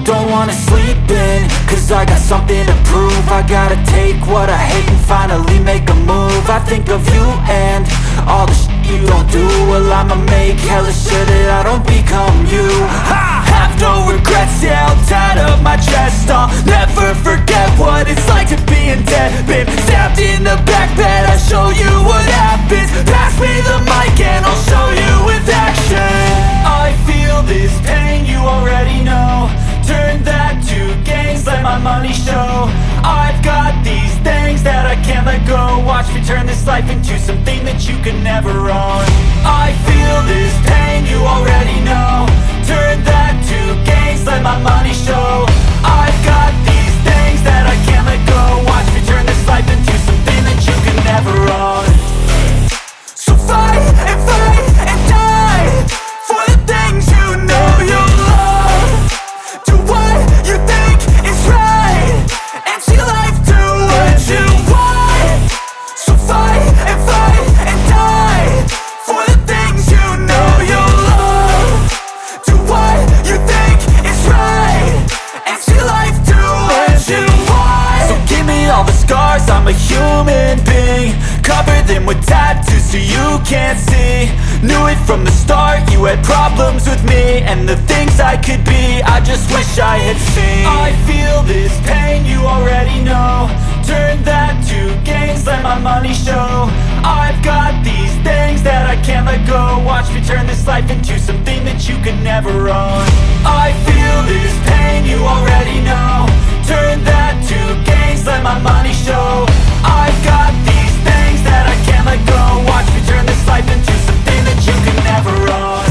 Don't wanna sleep in, cause I got something to prove. I gotta take what I hate and finally make a move. I think of you and all the shit you don't do. Well, I'ma make hella sure that I don't become you. I have no regrets, yeah, I'll tie up my chest. I'll never forget what it's like to be in debt. Been stabbed in the back bed, I'll show you what happens. Pass me the mic and I'll show you with action. I feel this pain, you already know. Turn that to gains, let my money show. I've got these things that I can't let go. Watch me turn this life into something that you can never own. I feel this pain, you already know. Turn that to gains, let my money show. I've got these things that I can't let go. Watch me turn this life into something that you can never own. So fight and die for the things you know you love. Do what you think is right and see life do what you want. So fight and die for the things you know you love. Do what you think is right and see life do what you want. So give me all the scars, I'm a human being. Cover them with tattoos so you can't see. Knew it from the start, you had problems with me and the things I could be, I just wish I had seen. I feel this pain, you already know. Turn that to gains, let my money show. I've got these things that I can't let go. Watch me turn this life into something that you can never own. I feel this pain, you already know. Turn that to gains, let my money show. I've got these things that I can't let go. Watch me turn this life into something that you can never own.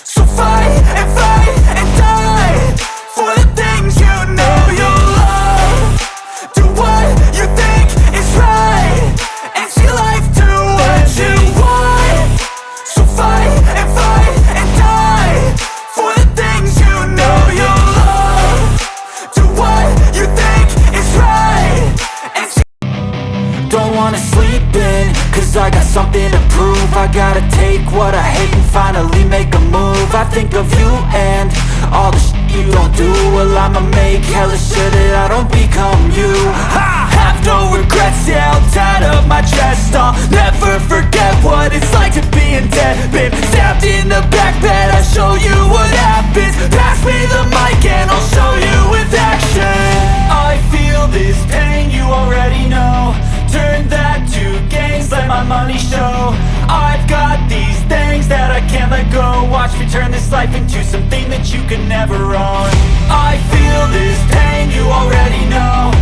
So fight and die for the things you know you love. Do what you think is right and see life do what you want. So fight and die for the things you know you love. Do what you think is right and see. Don't wanna sleep in, cause I got something to prove. I gotta take what I hate and finally make a move. I think of you and all the shit you don't do. Well, I'ma make hella sure that I don't become you. I have no regrets, yeah, I'll tie up my chest. I'll never forget what it's like to be in debt. Been stabbed in the back bed, I'll show you what happens. Pass me the mic and I'll show you with action. I feel this pain, you already know. Turn that to gains, let my money show. I've got these things that I can't let go. Watch me turn this life into something that you can never own. I feel this pain, you already know.